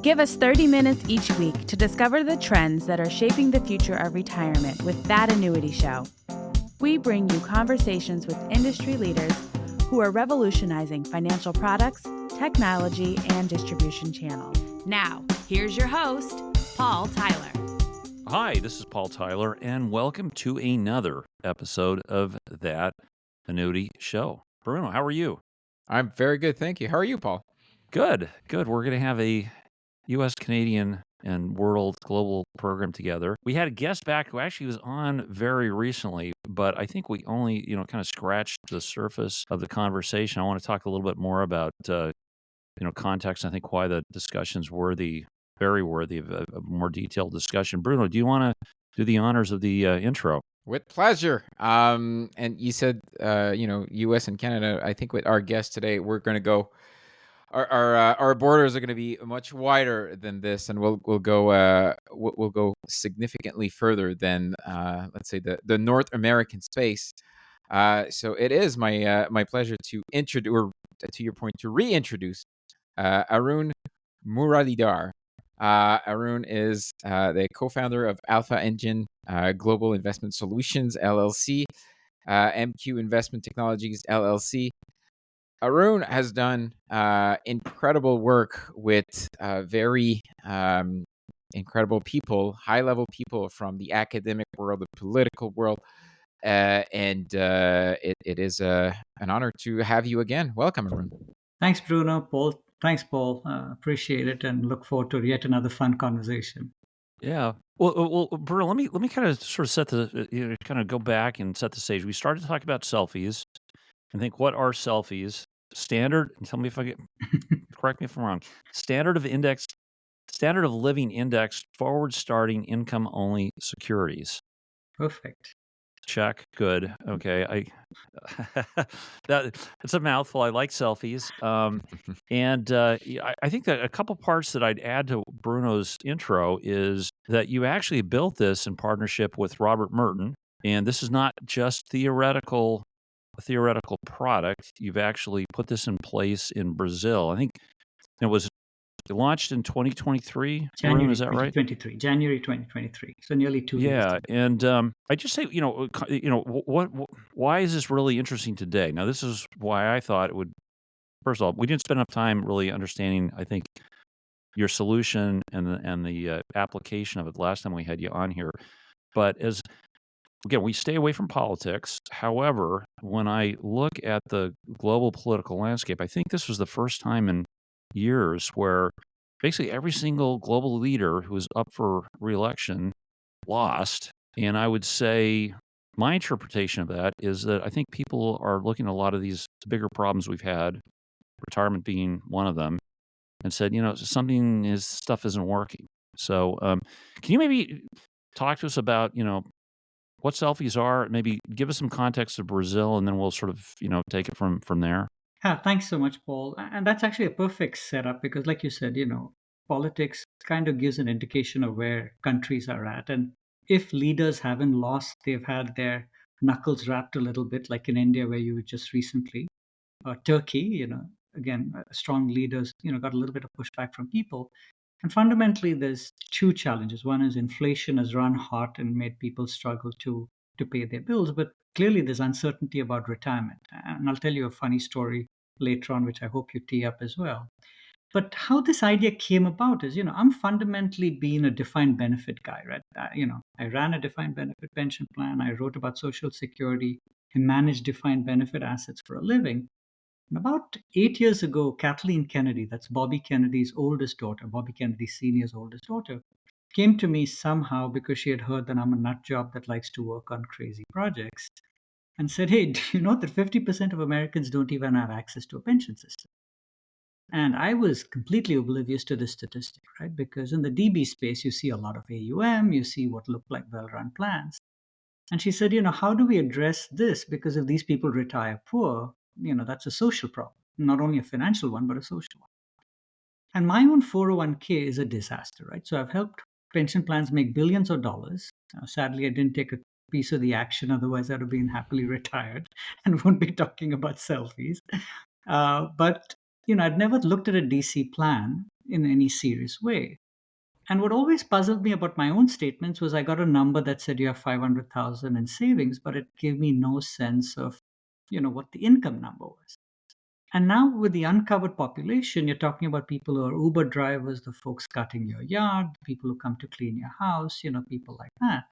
Give us 30 minutes each week to discover the trends that are shaping the future of retirement with That Annuity Show. We bring you conversations with industry leaders who are revolutionizing financial products, technology, and distribution channels. Now, here's your host, Paul Tyler. Hi, this is Paul Tyler, and welcome to another episode of That Annuity Show. Bruno, how are you? I'm very good, thank you. How are you, Paul? Good. We're going to have a U.S., Canadian, and world global program together. We had a guest back who actually was on very recently, but I think we only, kind of scratched the surface of the conversation. I want to talk a little bit more about, context. I think why the discussion's very worthy of a more detailed discussion. Bruno, do you want to do the honors of the intro? With pleasure. And you said, U.S. and Canada. I think with our guest today, we're going to go. Our borders are going to be much wider than this, and we'll go significantly further than let's say the North American space. So it is my pleasure to introduce, or to your point, to reintroduce Arun Muralidhar. Arun is the co-founder of Alpha Engine Global Investment Solutions LLC, MQ Investment Technologies LLC. Arun has done incredible work with very incredible people, high-level people from the academic world, the political world, and it is an honor to have you again. Welcome, Arun. Thanks, Bruno. Paul. Thanks, Paul. Appreciate it, and look forward to yet another fun conversation. Yeah. Well, Bruno, let me kind of sort of set the kind of go back and set the stage. We started to talk about SeLFIES and think, what are SeLFIES? Standard, and tell me if I get correct me if I'm wrong. Standard of living indexed forward starting income only securities. Perfect. Check. Good. Okay. It's a mouthful. I like SeLFIES. And I think that a couple parts that I'd add to Bruno's intro is that you actually built this in partnership with Robert Merton, and this is not just a theoretical product. You've actually put this in place in Brazil. I think it was launched in 2023. January, Arun, is that right? January 2023. So nearly 2 years. Yeah, and I just say, why is this really interesting today? Now, this is why I thought it would. First of all, we didn't spend enough time really understanding, I think, your solution and the application of it last time we had you on here. But again, we stay away from politics. However, when I look at the global political landscape, I think this was the first time in years where basically every single global leader who was up for re-election lost. And I would say my interpretation of that is that I think people are looking at a lot of these bigger problems we've had, retirement being one of them, and said, stuff isn't working. So can you maybe talk to us about, what SeLFIES are? Maybe give us some context of Brazil, and then we'll sort of, take it from there. Yeah, thanks so much, Paul. And that's actually a perfect setup because, like you said, politics kind of gives an indication of where countries are at. And if leaders haven't lost, they've had their knuckles wrapped a little bit, like in India, where you were just recently, Turkey, again, strong leaders, got a little bit of pushback from people. And fundamentally, there's two challenges. One is inflation has run hot and made people struggle to pay their bills. But clearly, there's uncertainty about retirement. And I'll tell you a funny story later on, which I hope you tee up as well. But how this idea came about is, I'm fundamentally being a defined benefit guy, right? I ran a defined benefit pension plan. I wrote about Social Security and managed defined benefit assets for a living. And about 8 years ago, Kathleen Kennedy, that's Bobby Kennedy's oldest daughter, Bobby Kennedy Sr.'s oldest daughter, came to me somehow because she had heard that I'm a nut job that likes to work on crazy projects and said, hey, do you know that 50% of Americans don't even have access to a pension system? And I was completely oblivious to this statistic, right? Because in the DB space, you see a lot of AUM, you see what look like well-run plans. And she said, how do we address this? Because if these people retire poor, that's a social problem, not only a financial one, but a social one. And my own 401k is a disaster, right? So I've helped pension plans make billions of dollars. Sadly, I didn't take a piece of the action. Otherwise, I'd have been happily retired and won't be talking about SeLFIES. But I'd never looked at a DC plan in any serious way. And what always puzzled me about my own statements was I got a number that said you have 500,000 in savings, but it gave me no sense of, what the income number was. And now with the uncovered population, you're talking about people who are Uber drivers, the folks cutting your yard, the people who come to clean your house, people like that,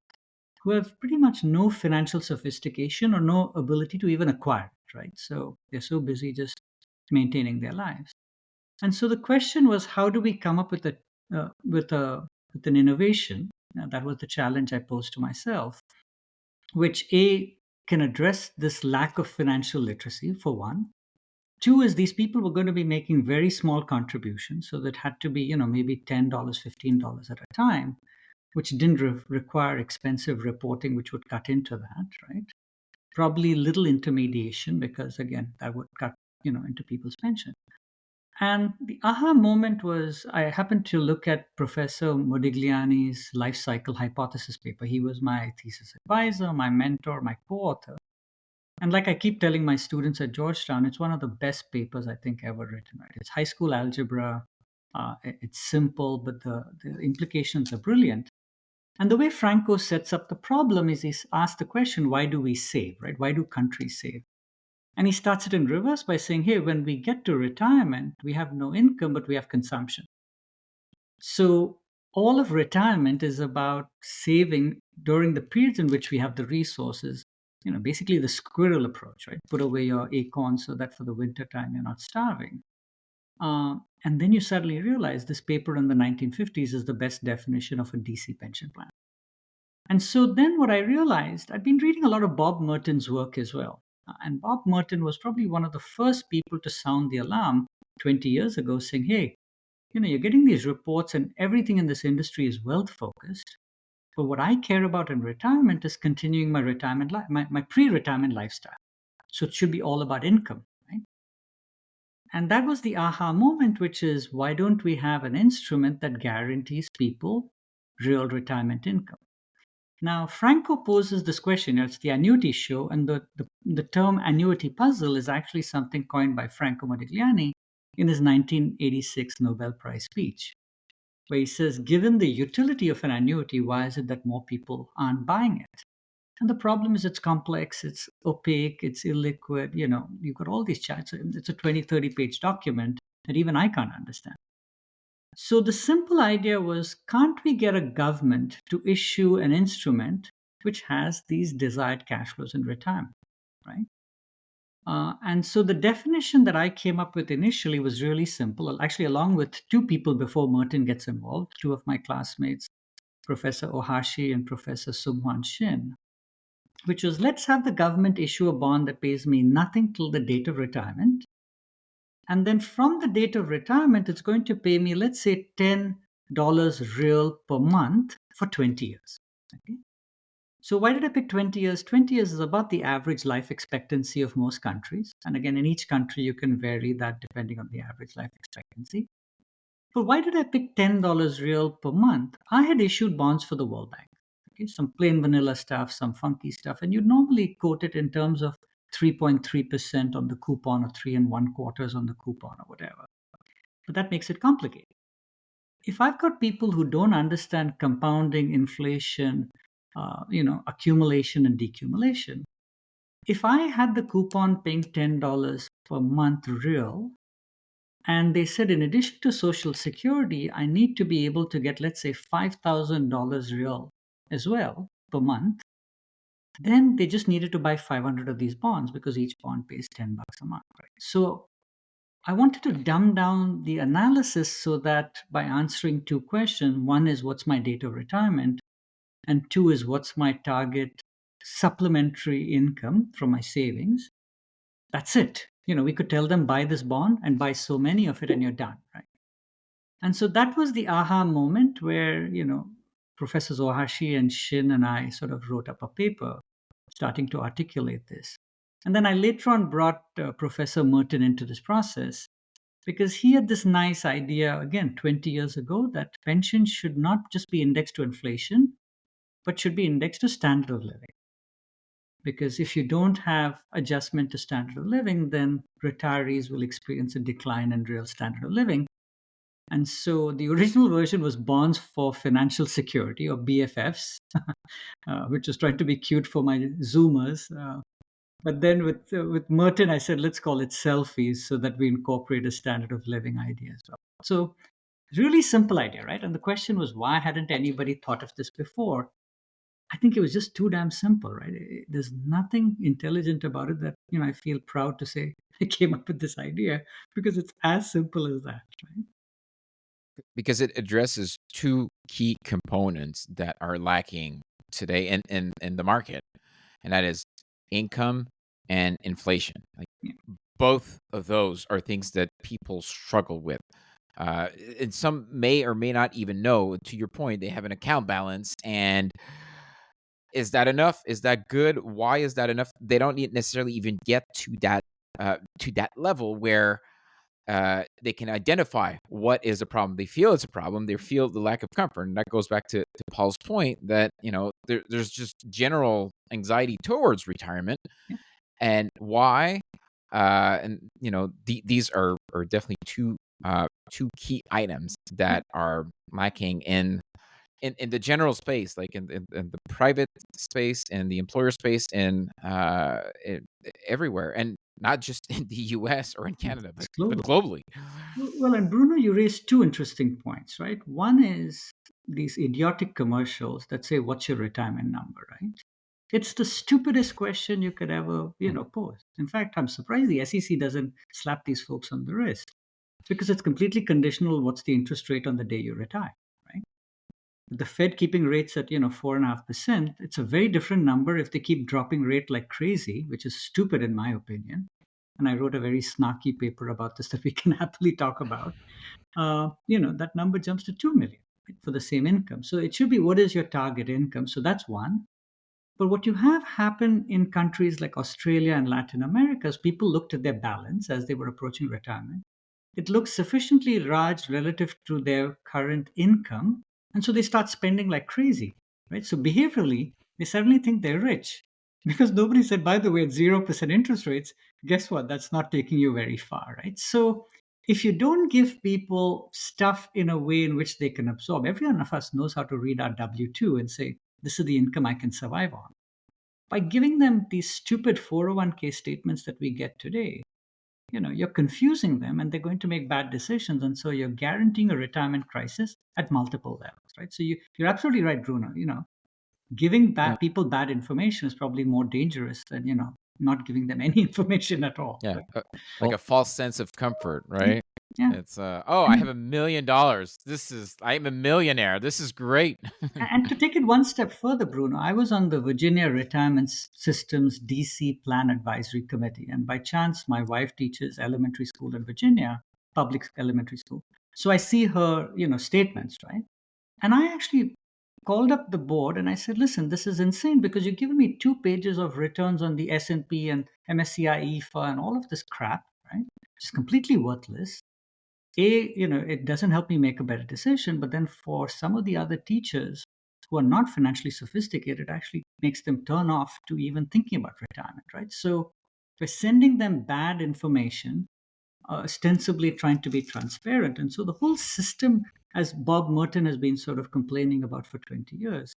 who have pretty much no financial sophistication or no ability to even acquire it, right? So they're so busy just maintaining their lives. And so the question was, how do we come up with an innovation? That was the challenge I posed to myself, which can address this lack of financial literacy for one. Two is these people were going to be making very small contributions, so that had to be maybe $10, $15 at a time, which didn't require expensive reporting, which would cut into that, right? Probably little intermediation, because again, that would cut into people's pension. And the aha moment was I happened to look at Professor Modigliani's life cycle hypothesis paper. He was my thesis advisor, my mentor, my co-author. And like I keep telling my students at Georgetown, it's one of the best papers I think ever written. Right? It's high school algebra. It's simple, but the implications are brilliant. And the way Franco sets up the problem is he asks the question, why do we save, right? Why do countries save? And he starts it in reverse by saying, hey, when we get to retirement, we have no income, but we have consumption. So all of retirement is about saving during the periods in which we have the resources, basically the squirrel approach, right? Put away your acorns so that for the winter time you're not starving. And then you suddenly realize this paper in the 1950s is the best definition of a DC pension plan. And so then what I realized, I'd been reading a lot of Bob Merton's work as well. And Bob Merton was probably one of the first people to sound the alarm 20 years ago saying, hey, you're getting these reports and everything in this industry is wealth focused. But what I care about in retirement is continuing my retirement life, my pre-retirement lifestyle. So it should be all about income, right? And that was the aha moment, which is why don't we have an instrument that guarantees people real retirement income? Now, Franco poses this question. It's the annuity show, and the term annuity puzzle is actually something coined by Franco Modigliani in his 1986 Nobel Prize speech, where he says, given the utility of an annuity, why is it that more people aren't buying it? And the problem is it's complex, it's opaque, it's illiquid. You've got all these charts. It's a 20, 30-page document that even I can't understand. So the simple idea was, can't we get a government to issue an instrument which has these desired cash flows in retirement, right? And so the definition that I came up with initially was really simple, actually along with two people before Merton gets involved, two of my classmates, Professor Ohashi and Professor Sumhwan Shin, which was, let's have the government issue a bond that pays me nothing till the date of retirement. And then from the date of retirement, it's going to pay me, let's say, $10 real per month for 20 years. Okay? So why did I pick 20 years? 20 years is about the average life expectancy of most countries. And again, in each country, you can vary that depending on the average life expectancy. But why did I pick $10 real per month? I had issued bonds for the World Bank. Okay? Some plain vanilla stuff, some funky stuff. And you normally quote it in terms of 3.3% on the coupon or 3 1/4 on the coupon or whatever. But that makes it complicated. If I've got people who don't understand compounding, inflation, accumulation and decumulation, if I had the coupon paying $10 per month real, and they said in addition to Social Security, I need to be able to get, let's say, $5,000 real as well per month, then they just needed to buy 500 of these bonds because each bond pays $10 a month. Right? So I wanted to dumb down the analysis so that by answering two questions, one is what's my date of retirement, and two is what's my target supplementary income from my savings. That's it. We could tell them buy this bond and buy so many of it and you're done, right? And so that was the aha moment where, Professors Ohashi and Shin and I sort of wrote up a paper starting to articulate this. And then I later on brought Professor Merton into this process because he had this nice idea, again, 20 years ago, that pensions should not just be indexed to inflation, but should be indexed to standard of living. Because if you don't have adjustment to standard of living, then retirees will experience a decline in real standard of living. And so the original version was bonds for financial security, or BFFs, which was trying to be cute for my Zoomers. But then with Merton, I said, let's call it SeLFIES so that we incorporate a standard of living idea as well. So really simple idea, right? And the question was, why hadn't anybody thought of this before? I think it was just too damn simple, right? There's nothing intelligent about it that, I feel proud to say I came up with this idea, because it's as simple as that, right? Because it addresses two key components that are lacking today in the market, and that is income and inflation. Like, Yeah. both of those are things that people struggle with. And some may or may not even know, to your point, they have an account balance. And is that enough? Is that good? Why is that enough? They don't need necessarily even get to that level where they can identify what is a problem. They feel it's a problem. They feel the lack of comfort, and that goes back to Paul's point that there's just general anxiety towards retirement, Yeah. and why. And these are definitely two key items that are lacking in the general space, like in the private space and the employer space, and everywhere, and not just in the US or in Canada, It's but global. globally. Well, and Bruno, you raised two interesting points, right? One is these idiotic commercials that say, "What's your retirement number?" Right? It's the stupidest question you could ever, pose. In fact, I'm surprised the SEC doesn't slap these folks on the wrist, because it's completely conditional. What's the interest rate on the day you retire, right? The Fed keeping rates at 4.5%. It's a very different number if they keep dropping rate like crazy, which is stupid in my opinion. And I wrote a very snarky paper about this that we can happily talk about. That number jumps to 2 million, right, for the same income. So it should be, what is your target income? So that's one. But what you have happen in countries like Australia and Latin America is people looked at their balance as they were approaching retirement. It looks sufficiently large relative to their current income. And so they start spending like crazy, right? So behaviorally, they suddenly think they're rich, because nobody said, by the way, at 0% interest rates, guess what? That's not taking you very far, right? So if you don't give people stuff in a way in which they can absorb, every one of us knows how to read our W 2 and say, this is the income I can survive on. By giving them these stupid 401k statements that we get today, you're confusing them, and they're going to make bad decisions. And so you're guaranteeing a retirement crisis at multiple levels, right? So you're absolutely right, Bruno. Giving Yeah, people bad information is probably more dangerous than, not giving them any information at all. yeah. Right? Like Well, a false sense of comfort, Yeah. right? Yeah. It's oh, I I have mean, $1 million. I'm a millionaire. This is great. and to take it one step further, Bruno, I was on the Virginia Retirement Systems DC Plan Advisory Committee. And by chance, my wife teaches elementary school in Virginia, public elementary school. So I see her, statements, right? And I actually called up the board and I said, listen, this is insane, because you're giving me 2 pages of returns on the S&P and MSCI EFA and all of this crap, right? It's completely worthless. It doesn't help me make a better decision, but then for some of the other teachers who are not financially sophisticated, it actually makes them turn off to even thinking about retirement, right? So we're sending them bad information, ostensibly trying to be transparent. And so the whole system, as Bob Merton has been sort of complaining about for 20 years,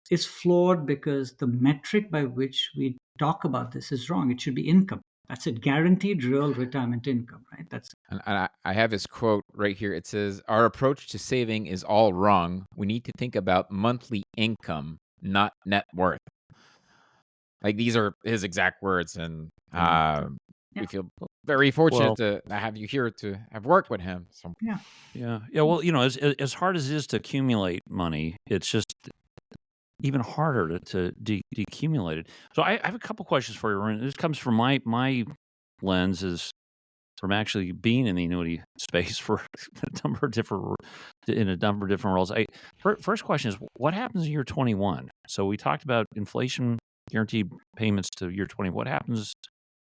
is flawed, because the metric by which we talk about this is wrong. It should be income. That's it, guaranteed real retirement income, right? That's And I have his quote right here. It says, "Our approach to saving is all wrong. We need to think about monthly income, not net worth." Like, these are his exact words, and yeah, we feel very fortunate well, to have you here to have worked with him. So yeah. yeah. Well, as hard as it is to accumulate money, it's just even harder to decumulate it. So I have a couple questions for you, Arun. This comes from my lens is from actually being in the annuity space for a number of different roles. First question is, what happens in year 21? So we talked about inflation guaranteed payments to year 20. What happens?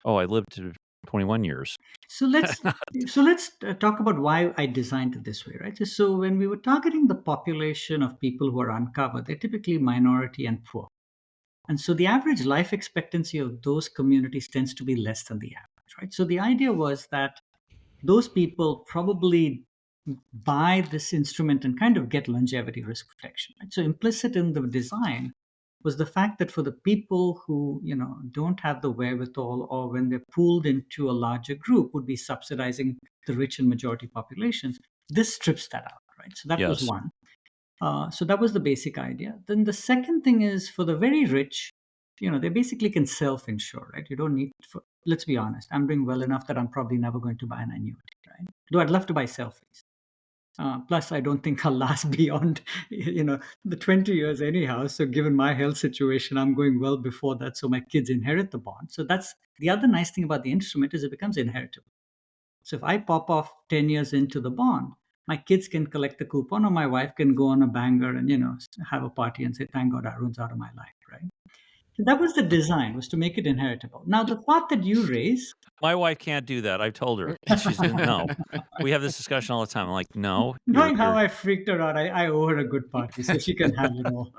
Oh, I lived to 21 years. So let's talk about why I designed it this way, right? So when we were targeting the population of people who are uncovered, they're typically minority and poor. And so the average life expectancy of those communities tends to be less than the average, right? So the idea was that those people probably buy this instrument and kind of get longevity risk protection, right? So implicit in the design was the fact that for the people who don't have the wherewithal, or when they're pooled into a larger group would be subsidizing the rich and majority populations, this strips that out, right? So that was Yes. one. So that was the basic idea. Then the second thing is, for the very rich, they basically can self-insure, right? You don't need, let's be honest, I'm doing well enough that I'm probably never going to buy an annuity, right? Though I'd love to buy SeLFIES. Plus, I don't think I'll last beyond, the 20 years anyhow. So given my health situation, I'm going well before that. So my kids inherit the bond. So that's the other nice thing about the instrument, is it becomes inheritable. So if I pop off 10 years into the bond, my kids can collect the coupon, or my wife can go on a banger and, have a party and say, thank God Arun's out of my life, right? So that was the design, was to make it inheritable. Now, the part that you raise, My wife can't do that. I've told her. And she said, no. We have this discussion all the time. I'm like, no, knowing how I freaked her out, I owe her a good party, so she can have it all.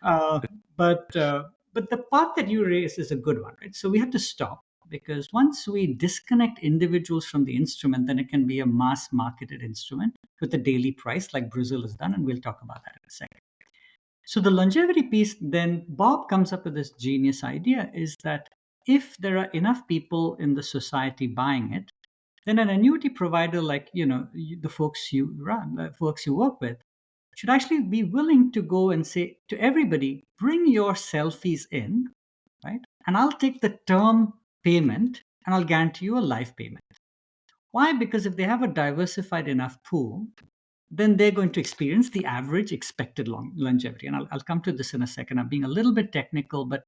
Uh, but the part that you raise is a good one, right? So we have to stop, because once we disconnect individuals from the instrument, then it can be a mass marketed instrument with a daily price, like Brazil has done, and we'll talk about that in a second. So the longevity piece, then Bob comes up with this genius idea, is that if there are enough people in the society buying it, then an annuity provider, like the folks you run, the folks you work with, should actually be willing to go and say to everybody, bring your SeLFIES in, right? And I'll take the term payment and I'll guarantee you a life payment. Why? Because if they have a diversified enough pool, then they're going to experience the average expected longevity. And I'll come to this in a second. I'm being a little bit technical, but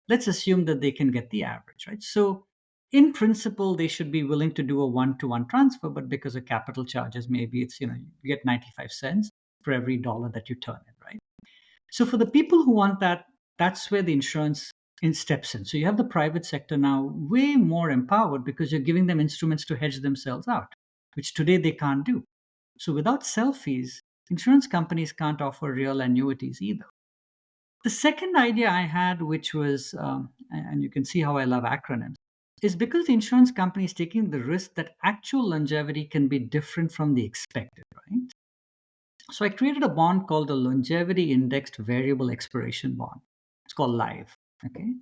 let's assume that they can get the average, right? So in principle, they should be willing to do a one-to-one transfer, but because of capital charges, maybe it's, you get 95 cents for every dollar that you turn in, right? So for the people who want that, that's where the insurance steps in. So you have the private sector now way more empowered, because you're giving them instruments to hedge themselves out, which today they can't do. So without SeLFIES, insurance companies can't offer real annuities either. The second idea I had, which was, and you can see how I love acronyms, is because the insurance company is taking the risk that actual longevity can be different from the expected, right? So I created a bond called the Longevity Indexed Variable Expiration Bond. It's called LIVE. Okay.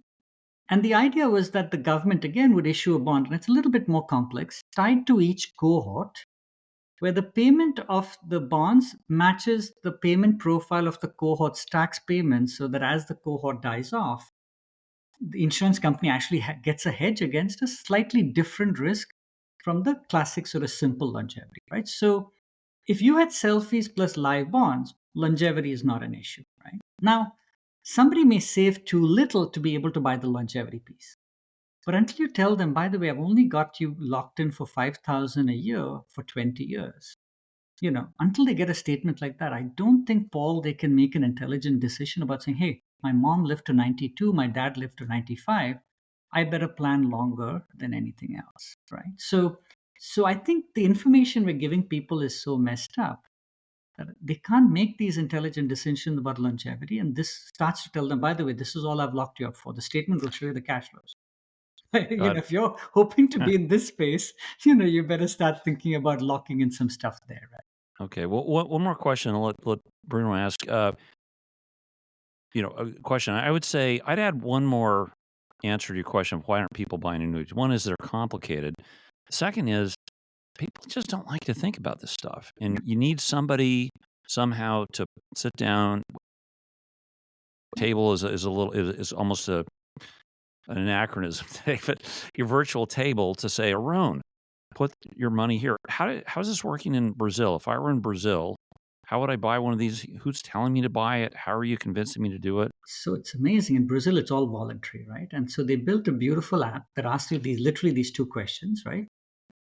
And the idea was that the government again would issue a bond, and it's a little bit more complex, tied to each cohort, where the payment of the bonds matches the payment profile of the cohort's tax payments, so that as the cohort dies off, the insurance company actually gets a hedge against a slightly different risk from the classic sort of simple longevity, right? So if you had SeLFIES plus live bonds, longevity is not an issue, right? Now, somebody may save too little to be able to buy the longevity piece. But until you tell them, by the way, I've only got you locked in for 5,000 a year for 20 years, until they get a statement like that, I don't think, Paul, they can make an intelligent decision about saying, hey, my mom lived to 92, my dad lived to 95. I better plan longer than anything else, right? So I think the information we're giving people is so messed up that they can't make these intelligent decisions about longevity. And this starts to tell them, by the way, this is all I've locked you up for. The statement will show you the cash flows. If you're hoping to be in this space, you better start thinking about locking in some stuff there, right? Okay. Well, one more question. I'll let Bruno ask. A question. I would say I'd add one more answer to your question of why aren't people buying annuities. One is they're complicated. The second is people just don't like to think about this stuff, and you need somebody somehow to sit down. Table is almost an anachronism today, but your virtual table to say, Arun, put your money here. How's this working in Brazil? If I were in Brazil, how would I buy one of these? Who's telling me to buy it? How are you convincing me to do it? So it's amazing. In Brazil, it's all voluntary, right? And so they built a beautiful app that asks you these two questions, right?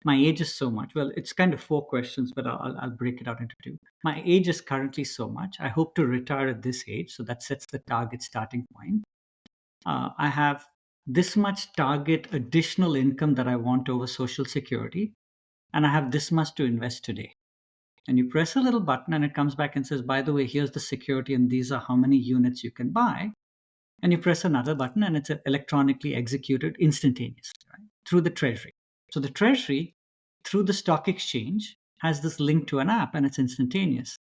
My age is so much. Well, it's kind of four questions, but I'll break it out into two. My age is currently so much. I hope to retire at this age. So that sets the target starting point. I have this much target additional income that I want over Social Security, and I have this much to invest today. And you press a little button and it comes back and says, by the way, here's the security and these are how many units you can buy. and you press another button and it's electronically executed instantaneously, right, through the treasury. So the treasury, through the stock exchange, has this link to an app and it's instantaneous.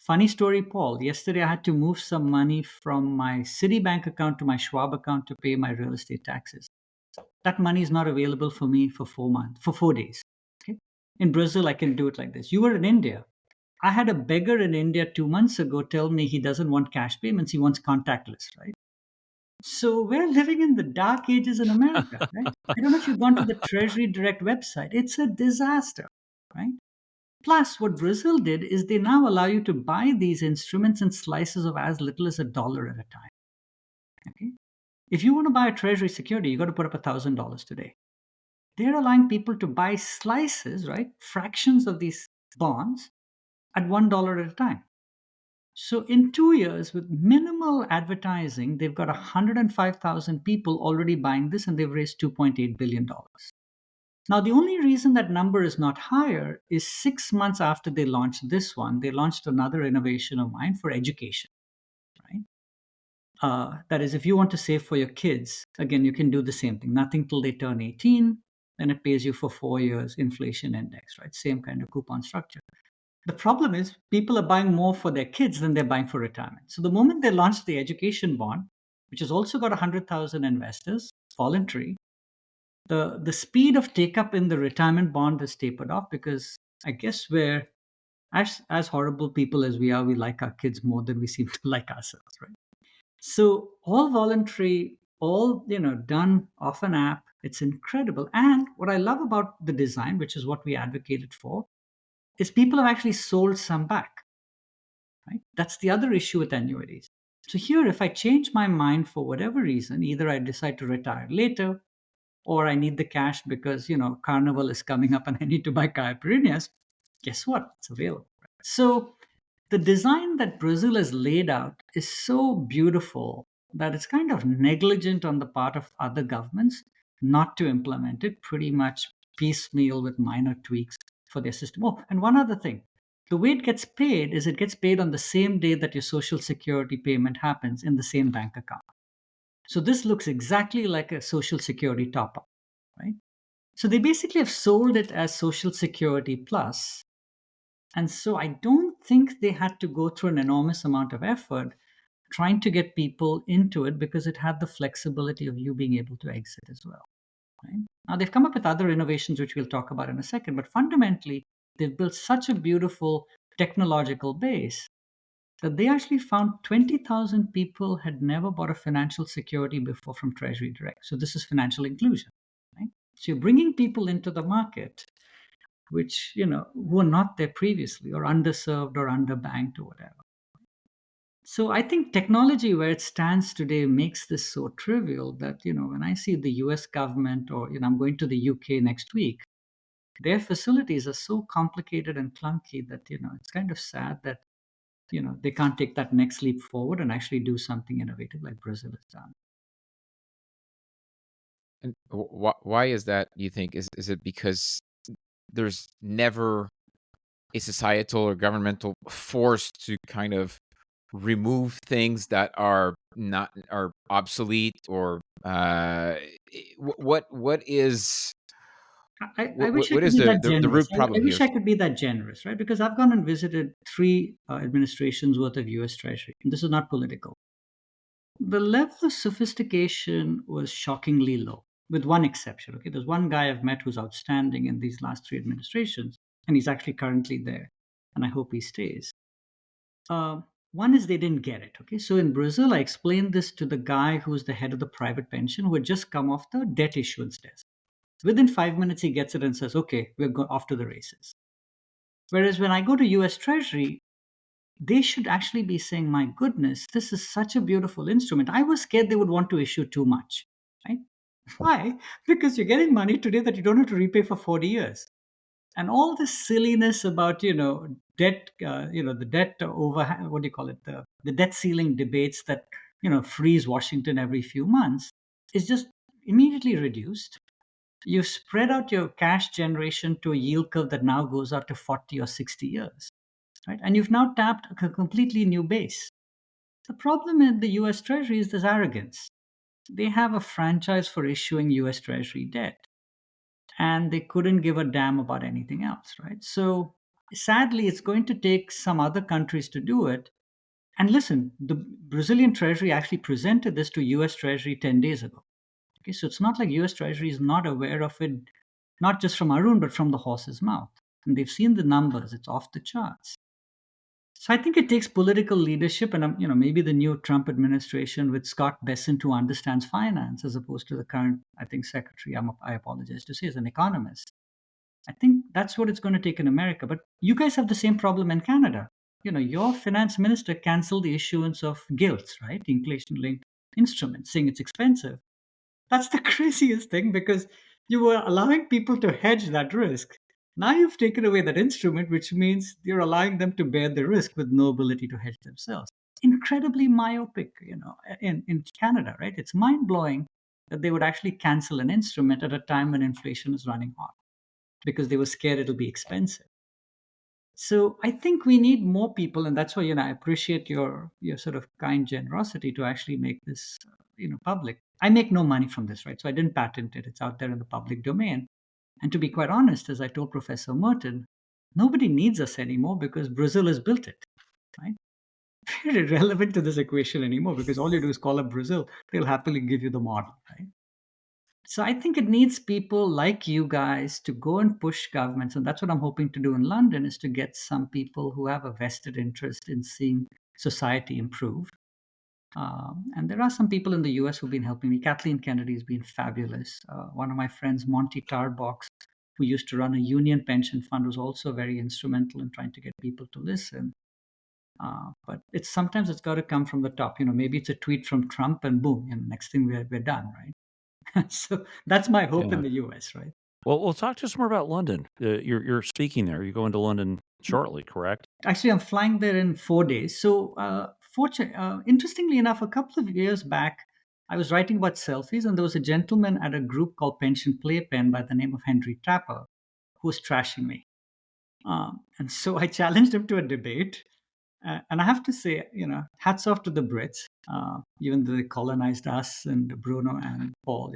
Funny story, Paul. Yesterday, I had to move some money from my Citibank account to my Schwab account to pay my real estate taxes. That money is not available for me for 4 months, for 4 days. Okay? In Brazil, I can do it like this. You were in India. I had a beggar in India 2 months ago tell me he doesn't want cash payments, he wants contactless, right? So we're living in the dark ages in America, right? I don't know if you've gone to the Treasury Direct website. It's a disaster, right? Plus, what Brazil did is they now allow you to buy these instruments in slices of as little as $1 at a time. Okay? If you want to buy a treasury security, you got to put up $1,000 today. They're allowing people to buy slices, right? Fractions of these bonds at $1 at a time. So in 2 years, with minimal advertising, they've got 105,000 people already buying this, and they've raised $2.8 billion. Now, the only reason that number is not higher is 6 months after they launched this one, they launched another innovation of mine for education, right? That is, if you want to save for your kids, again, you can do the same thing. Nothing till they turn 18, then it pays you for 4 years inflation index, right? Same kind of coupon structure. The problem is people are buying more for their kids than they're buying for retirement. So the moment they launched the education bond, which has also got 100,000 investors, voluntary, the speed of take up in the retirement bond has tapered off because I guess we're as horrible people as we are, we like our kids more than we seem to like ourselves, right? So all voluntary, all done off an app. It's incredible. And what I love about the design, which is what we advocated for, is people have actually sold some back. Right? That's the other issue with annuities. So here, if I change my mind for whatever reason, either I decide to retire later, or I need the cash because Carnival is coming up and I need to buy caipirinhas, guess what? It's available. So the design that Brazil has laid out is so beautiful that it's kind of negligent on the part of other governments not to implement it, pretty much piecemeal with minor tweaks for their system. Oh, and one other thing. The way it gets paid is it gets paid on the same day that your Social Security payment happens in the same bank account. So this looks exactly like a Social Security top-up, right? So they basically have sold it as Social Security Plus. And so I don't think they had to go through an enormous amount of effort trying to get people into it because it had the flexibility of you being able to exit as well. Right? Now, they've come up with other innovations, which we'll talk about in a second, but fundamentally, they've built such a beautiful technological base that they actually found 20,000 people had never bought a financial security before from Treasury Direct. So this is financial inclusion. Right? So you're bringing people into the market which, were not there previously or underserved or underbanked or whatever. So I think technology where it stands today makes this so trivial that, when I see the US government or, I'm going to the UK next week, their facilities are so complicated and clunky that, it's kind of sad that, they can't take that next leap forward and actually do something innovative like Brazil has done. And why is that, you think? Is it because there's never a societal or governmental force to kind of remove things that are obsolete, or what is I wish I what could is be that the generous. root I problem wish here? I could be that generous, right? Because I've gone and visited 3 administrations worth of US Treasury. And this is not political. The level of sophistication was shockingly low, with one exception. Okay, there's one guy I've met who's outstanding in these last 3 administrations, and he's actually currently there, and I hope he stays. One is they didn't get it. Okay, so in Brazil, I explained this to the guy who's the head of the private pension who had just come off the debt issuance desk. Within 5 minutes, he gets it and says, "Okay, we're off to the races." Whereas when I go to US Treasury, they should actually be saying, "My goodness, this is such a beautiful instrument." I was scared they would want to issue too much, right? Why? Because you're getting money today that you don't have to repay for 40 years. And all this silliness about, debt, the debt over, what do you call it? The debt ceiling debates that, freeze Washington every few months is just immediately reduced. You've spread out your cash generation to a yield curve that now goes out to 40 or 60 years, right? And you've now tapped a completely new base. The problem in the US Treasury is this arrogance. They have a franchise for issuing US Treasury debt, and they couldn't give a damn about anything else, right? So sadly, it's going to take some other countries to do it. And listen, the Brazilian Treasury actually presented this to US Treasury 10 days ago. Okay, so it's not like US Treasury is not aware of it, not just from Arun, but from the horse's mouth. And they've seen the numbers, it's off the charts. So I think it takes political leadership, and maybe the new Trump administration with Scott Bessent, who understands finance, as opposed to the current, I think, secretary. I apologize to say, is an economist. I think that's what it's going to take in America. But you guys have the same problem in Canada. Your finance minister canceled the issuance of gilts, right? Inflation-linked instruments, saying it's expensive. That's the craziest thing because you were allowing people to hedge that risk. Now you've taken away that instrument, which means you're allowing them to bear the risk with no ability to hedge themselves. Incredibly myopic, in Canada, right? It's mind blowing that they would actually cancel an instrument at a time when inflation is running hot because they were scared it'll be expensive. So I think we need more people, and that's why I appreciate your sort of kind generosity to actually make this public. I make no money from this, right? So I didn't patent it; it's out there in the public domain. And to be quite honest, as I told Professor Merton, nobody needs us anymore because Brazil has built it, right? We're irrelevant to this equation anymore because all you do is call up Brazil; they'll happily give you the model, right? So I think it needs people like you guys to go and push governments, and that's what I'm hoping to do in London, is to get some people who have a vested interest in seeing society improve. And there are some people in the US who've been helping me. Kathleen Kennedy has been fabulous. One of my friends, Monty Tarbox, who used to run a union pension fund, was also very instrumental in trying to get people to listen. But sometimes it's got to come from the top. Maybe it's a tweet from Trump, and boom, next thing we're done, right? So that's my hope in Yeah. the US, right? Well, we'll talk to us more about London. You're speaking there. You're going to London shortly, correct? Actually, I'm flying there in 4 days. So, interestingly enough, a couple of years back, I was writing about selfies, and there was a gentleman at a group called Pension Playpen by the name of Henry Trapper who was trashing me. And so I challenged him to a debate. And I have to say, hats off to the Brits, even though they colonized us and Bruno and Paul,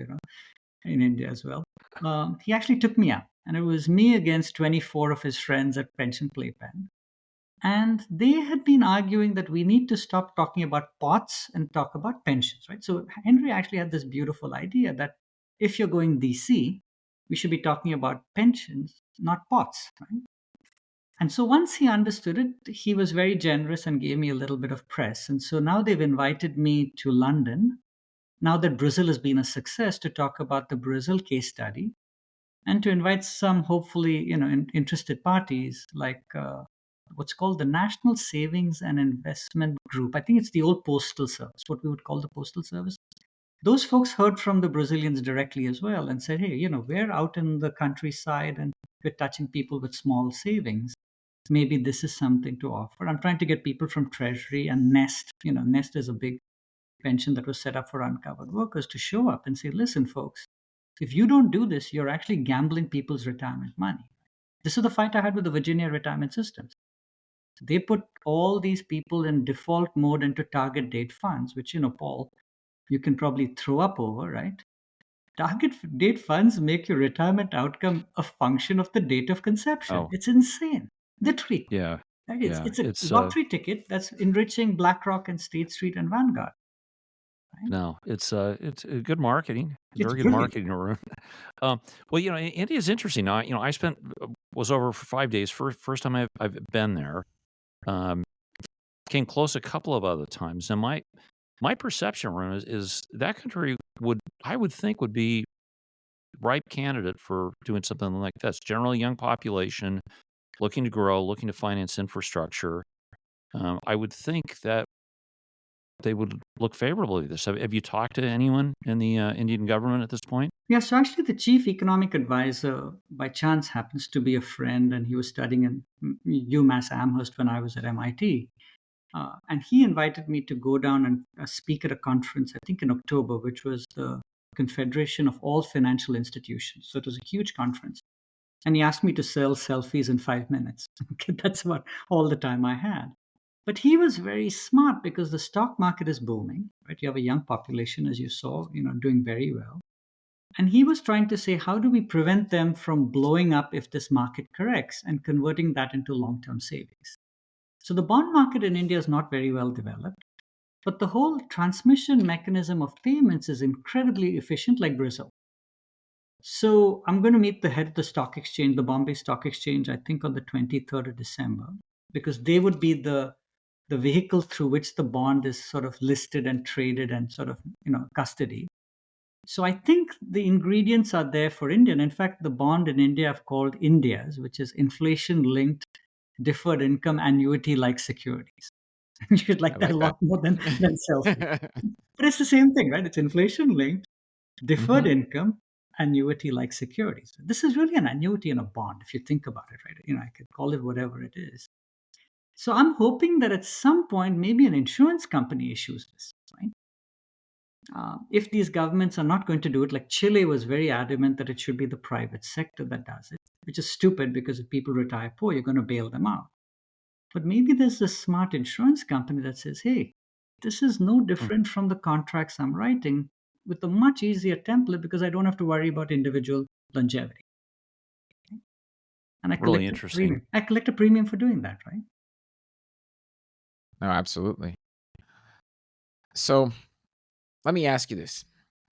in India as well. He actually took me up, and it was me against 24 of his friends at Pension Playpen. And they had been arguing that we need to stop talking about pots and talk about pensions, right? So Henry actually had this beautiful idea that if you're going DC, we should be talking about pensions, not pots, right? And so once he understood it, he was very generous and gave me a little bit of press. And so now they've invited me to London, now that Brazil has been a success, to talk about the Brazil case study and to invite some, hopefully, interested parties like what's called the National Savings and Investment Group. I think it's the old postal service, what we would call the postal service. Those folks heard from the Brazilians directly as well and said, hey, we're out in the countryside and we're touching people with small savings. Maybe this is something to offer. I'm trying to get people from Treasury and Nest. Nest is a big pension that was set up for uncovered workers to show up and say, listen, folks, if you don't do this, you're actually gambling people's retirement money. This is the fight I had with the Virginia retirement systems. They put all these people in default mode into target date funds, which, Paul, you can probably throw up over, right? Target date funds make your retirement outcome a function of the date of conception. Oh, It's insane. Literally. yeah, Right? yeah. It's a It's lottery ticket that's enriching BlackRock and State Street and Vanguard. Right? no, it's good marketing. It's Very good brilliant. marketing, Arun. Well, India is interesting. Now, I was over for 5 days. First time I've been there. Um, Came close a couple of other times. And my perception, Arun, is that country I would think would be ripe candidate for doing something like this. Generally, young population, looking to grow, looking to finance infrastructure. I would think that they would look favorably at this. Have you talked to anyone in the Indian government at this point? Yeah, so actually, the chief economic advisor, by chance, happens to be a friend, and he was studying in UMass Amherst when I was at MIT. And he invited me to go down and speak at a conference, I think in October, which was the Confederation of All Financial Institutions. So it was a huge conference. And he asked me to sell selfies in 5 minutes. Okay, that's about all the time I had. But he was very smart because the stock market is booming, right? You have a young population, as you saw, doing very well. And he was trying to say, how do we prevent them from blowing up if this market corrects and converting that into long-term savings? So the bond market in India is not very well developed, but the whole transmission mechanism of payments is incredibly efficient, like Brazil. So I'm going to meet the head of the stock exchange, the Bombay Stock Exchange, I think on the 23rd of December, because they would be the vehicle through which the bond is sort of listed and traded and sort of, custody. So I think the ingredients are there for India. And in fact, the bond in India I've called India's, which is inflation-linked deferred income annuity-like securities. You should I like that a like that. lot more than selfie. But it's the same thing, right? It's inflation-linked deferred Mhm. income annuity-like securities. This is really an annuity in a bond, if you think about it, right? I could call it whatever it is. So I'm hoping that at some point, maybe an insurance company issues this, right? If these governments are not going to do it, like Chile was very adamant that it should be the private sector that does it, which is stupid because if people retire poor, you're going to bail them out. But maybe there's a smart insurance company that says, hey, this is no Hmm. different from the contracts I'm writing with a much easier template because I don't have to worry about individual longevity. And I Really collect a interesting. premium. I collect a premium for doing that, right? No, absolutely. So let me ask you this.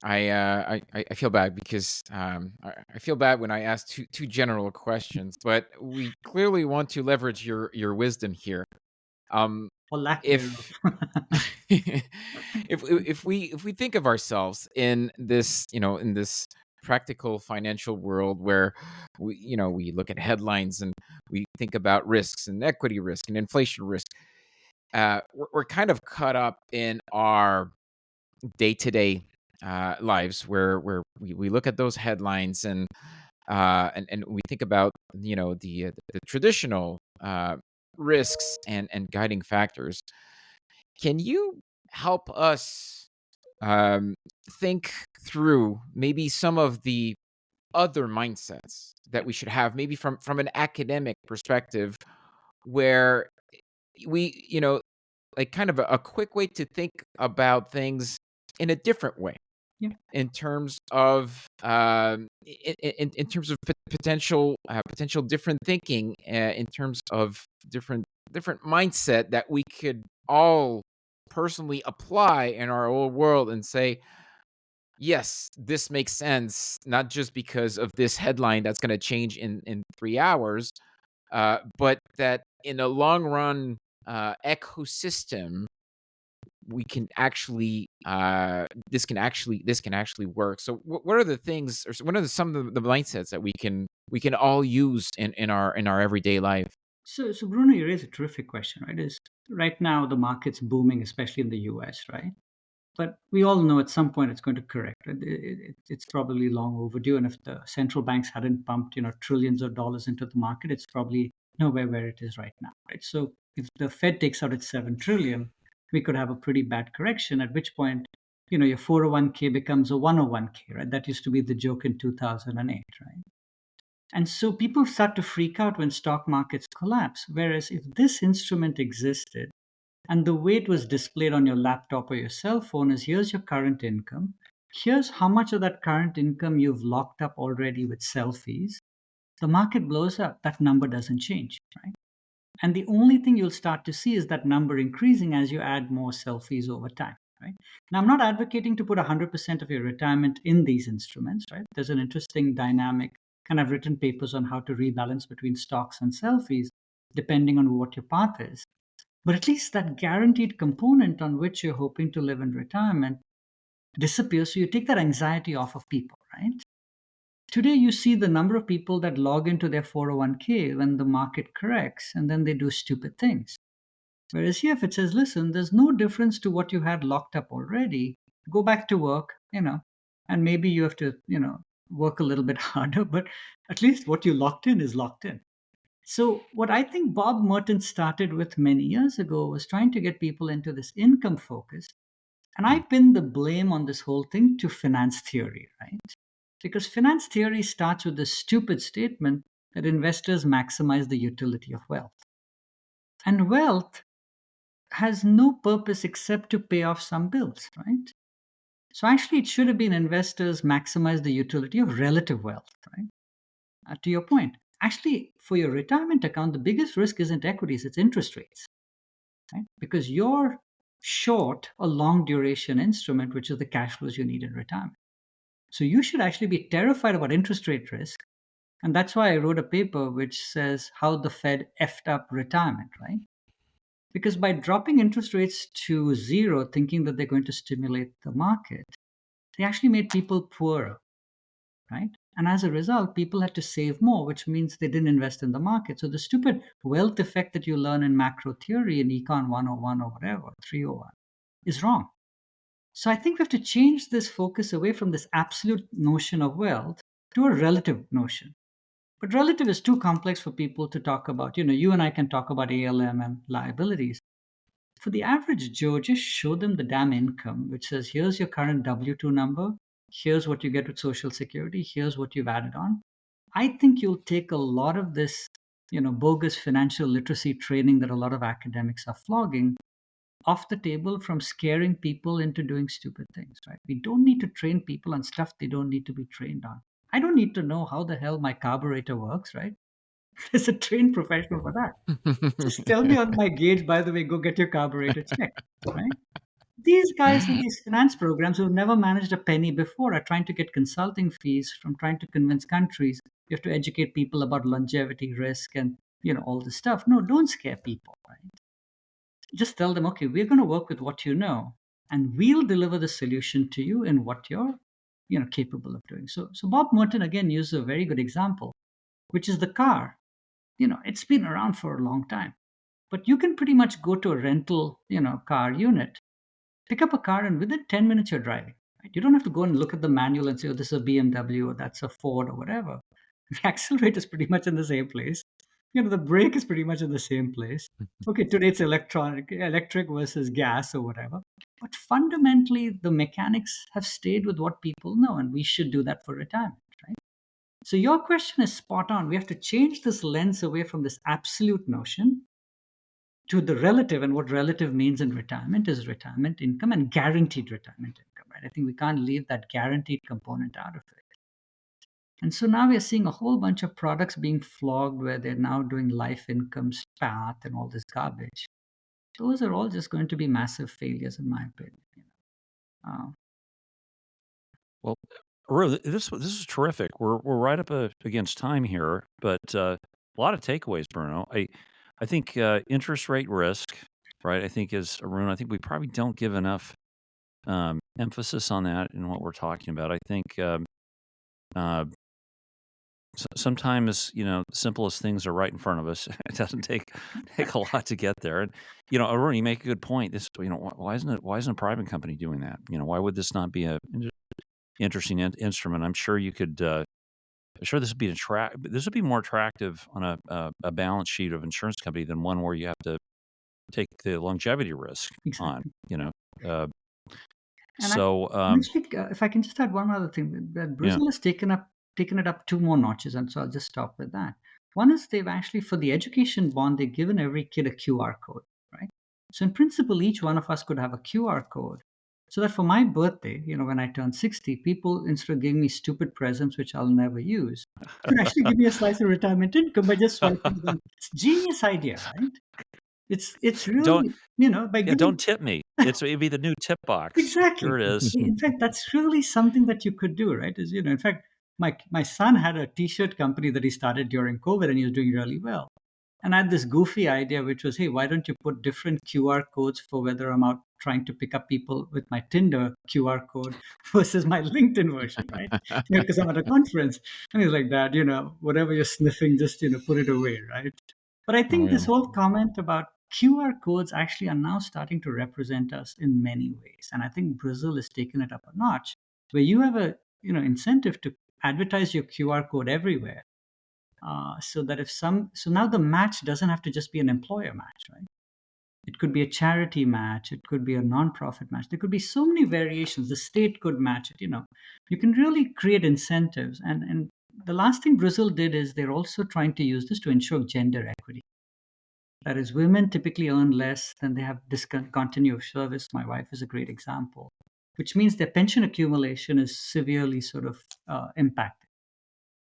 I feel bad because I feel bad when I ask two general questions, but we clearly want to leverage your wisdom here. Um, Or lack thereof. if if we think of ourselves in this, in this practical financial world where we look at headlines and we think about risks and equity risk and inflation risk, we're kind of caught up in our day-to-day lives where we look at those headlines and we think about the traditional risks and guiding factors. Can you help us um, think through maybe some of the other mindsets that we should have, maybe from an academic perspective, where we, like kind of a quick way to think about things in a different way, Yeah. in terms of in terms of potential different thinking, in terms of different mindset that we could all personally apply in our old world and say, yes, this makes sense, not just because of this headline that's going to change in 3 hours, but that in a long run ecosystem we can actually this can actually work. So what are the things, or what are some of the mindsets that we can all use in our everyday life? So Bruno, you raise a terrific question, right? Is right now the market's booming, especially in the US, right? But we all know at some point it's going to correct. Right? It's probably long overdue, and if the central banks hadn't pumped, trillions of dollars into the market, it's probably nowhere where it is right now, right? So if the Fed takes out its 7 trillion, we could have a pretty bad correction. At which point, your 401k becomes a 101k, right? That used to be the joke in 2008, right? And so people start to freak out when stock markets collapse. Whereas if this instrument existed and the way it was displayed on your laptop or your cell phone is, here's your current income, here's how much of that current income you've locked up already with SeLFIES, the market blows up, that number doesn't change, right? And the only thing you'll start to see is that number increasing as you add more SeLFIES over time, right? Now, I'm not advocating to put 100% of your retirement in these instruments, right? There's an interesting dynamic, and I've written papers on how to rebalance between stocks and SeLFIES, depending on what your path is. But at least that guaranteed component on which you're hoping to live in retirement disappears. So you take that anxiety off of people, right? Today, you see the number of people that log into their 401k when the market corrects and then they do stupid things. Whereas here, if it says, listen, there's no difference to what you had locked up already, go back to work, and maybe you have to, work a little bit harder, but at least what you locked in is locked in. So, what I think Bob Merton started with many years ago was trying to get people into this income focus. And I Mm. pin the blame on this whole thing to finance theory, right? Because finance theory starts with the stupid statement that investors maximize the utility of wealth. And wealth has no purpose except to pay off some bills, right? So actually, it should have been investors maximize the utility of relative wealth, right? To your point, actually, for your retirement account, the biggest risk isn't equities, it's interest rates, right? Because you're short a long duration instrument, which is the cash flows you need in retirement. So you should actually be terrified about interest rate risk. And that's why I wrote a paper which says how the Fed effed up retirement, right? Because by dropping interest rates to zero, thinking that they're going to stimulate the market, they actually made people poorer, right? And as a result, people had to save more, which means they didn't invest in the market. So the stupid wealth effect that you learn in macro theory in Econ 101 or whatever, 301, is wrong. So I think we have to change this focus away from this absolute notion of wealth to a relative notion. But relative is too complex for people to talk about. You and I can talk about ALM and liabilities. For the average Joe, just show them the damn income, which says, here's your current W 2 number, here's what you get with Social Security, here's what you've added on. I think you'll take a lot of this, bogus financial literacy training that a lot of academics are flogging off the table from scaring people into doing stupid things, right? We don't need to train people on stuff they don't need to be trained on. I don't need to know how the hell my carburetor works, right? There's a trained professional for that. Just tell me on my gauge, by the way, go get your carburetor checked, right? These guys in these finance programs who've never managed a penny before are trying to get consulting fees from trying to convince countries you have to educate people about longevity risk and all this stuff. No, don't scare people, right? Just tell them, okay, we're going to work with what you know, and we'll deliver the solution to you in what you're capable of doing. So Bob Merton again used a very good example, which is the car. It's been around for a long time, but you can pretty much go to a rental car unit, pick up a car, and within 10 minutes you're driving, right? You don't have to go and look at the manual and say, oh, this is a BMW or that's a Ford or whatever. The accelerator is pretty much in the same place. The brake is pretty much in the same place. Okay, today it's electric versus gas or whatever. But fundamentally, the mechanics have stayed with what people know, and we should do that for retirement, right? So your question is spot on. We have to change this lens away from this absolute notion to the relative, and what relative means in retirement is retirement income and guaranteed retirement income, right? I think we can't leave that guaranteed component out of it. And so now we are seeing a whole bunch of products being flogged where they're now doing life incomes path and all this garbage. Those are all just going to be massive failures, in my opinion. Well, Arun, this is terrific. We're right up against time here, but a lot of takeaways, Bruno. I think interest rate risk, right? I think Arun, I think we probably don't give enough emphasis on that in what we're talking about. I think sometimes the simplest things are right in front of us. It doesn't take a lot to get there. And Arun, you make a good point. This why isn't a private company doing that? Why would this not be a interesting instrument? I'm sure you could. I'm sure this would be more attractive on a balance sheet of insurance company than one where you have to take the longevity risk on. Exactly. And So actually, if I can just add one other thing, that Brazil has taken it up 2 more notches, and so I'll just stop with that. One is they've actually, for the education bond, they've given every kid a QR code, right? So in principle, each one of us could have a QR code, so that for my birthday, when I turn 60, people, instead of giving me stupid presents which I'll never use, could actually give me a slice of retirement income by just swiping them. It's a genius idea, right? It's really, by giving. don't tip me. It'd be the new tip box. Exactly. Here it is. In fact, that's really something that you could do, right? In fact, my son had a T-shirt company that he started during COVID, and he was doing really well. And I had this goofy idea, which was, hey, why don't you put different QR codes for whether I'm out trying to pick up people with my Tinder QR code versus my LinkedIn version, right? Because I'm at a conference. And he's like, Dad, whatever you're sniffing, just, put it away, right? But I think this whole comment about QR codes actually are now starting to represent us in many ways. And I think Brazil has taken it up a notch, where you have a incentive to advertise your QR code everywhere. So that so now the match doesn't have to just be an employer match, right? It could be a charity match. It could be a nonprofit match. There could be so many variations. The state could match it. You can really create incentives. And the last thing Brazil did is they're also trying to use this to ensure gender equity. That is, women typically earn less than they have discontinuity of service. My wife is a great example, which means their pension accumulation is severely sort of impacted.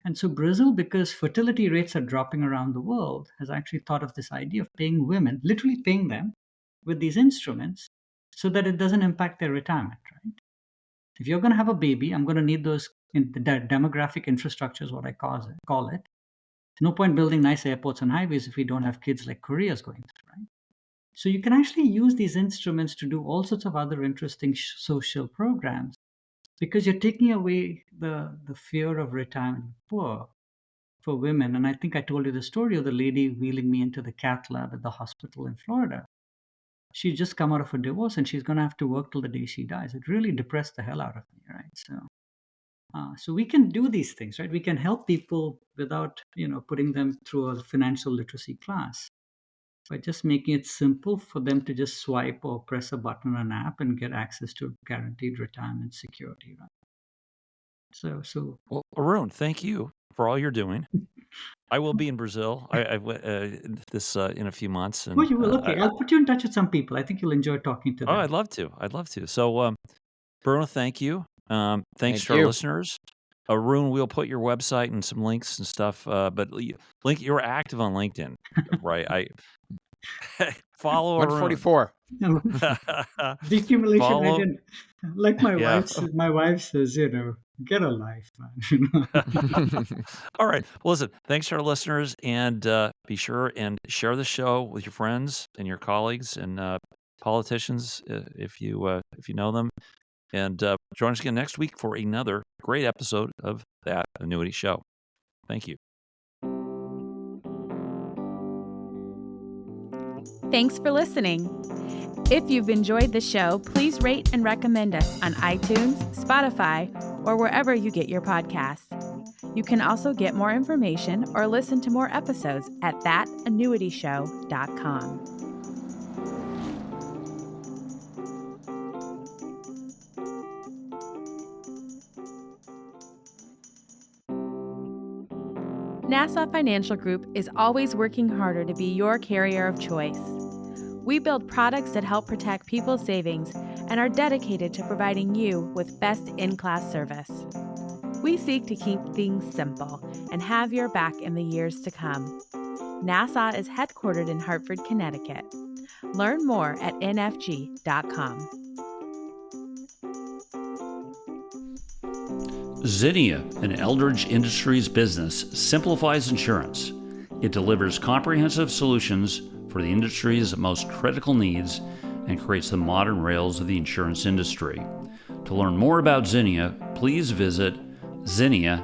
And so Brazil, because fertility rates are dropping around the world, has actually thought of this idea of paying women, literally paying them with these instruments so that it doesn't impact their retirement, right? If you're going to have a baby, I'm going to need those in the demographic infrastructure is what I call it. No point building nice airports and highways if we don't have kids like Korea is going through, right? So you can actually use these instruments to do all sorts of other interesting social programs because you're taking away the fear of retirement poor for women. And I think I told you the story of the lady wheeling me into the cath lab at the hospital in Florida. She's just come out of a divorce and she's going to have to work till the day she dies. It really depressed the hell out of me, right? So we can do these things, right? We can help people without, putting them through a financial literacy class by just making it simple for them to just swipe or press a button on an app and get access to guaranteed retirement security, right? So Well, Arun, thank you for all you're doing. I will be in Brazil. In a few months, and you will. Okay, I'll put you in touch with some people. I think you'll enjoy talking to them. Oh, I'd love to. So, Bruno, thank you. Thanks Thank to our you. listeners. Arun, we'll put your website and some links and stuff. But link, you're active on LinkedIn, right? I follow Arun. 144. Decumulation. I Follow- didn't like my Yeah. wife. My wife says, get a life, man. All right. Well, listen, thanks to our listeners, and be sure and share the show with your friends and your colleagues and politicians if you know them. And join us again next week for another great episode of That Annuity Show. Thank you. Thanks for listening. If you've enjoyed the show, please rate and recommend us on iTunes, Spotify, or wherever you get your podcasts. You can also get more information or listen to more episodes at thatannuityshow.com. Nassau Financial Group is always working harder to be your carrier of choice. We build products that help protect people's savings and are dedicated to providing you with best-in-class service. We seek to keep things simple and have your back in the years to come. Nassau is headquartered in Hartford, Connecticut. Learn more at nfg.com. Zinnia, an Eldridge Industries business, simplifies insurance. It delivers comprehensive solutions for the industry's most critical needs and creates the modern rails of the insurance industry. To learn more about Zinnia, please visit zinnia.com.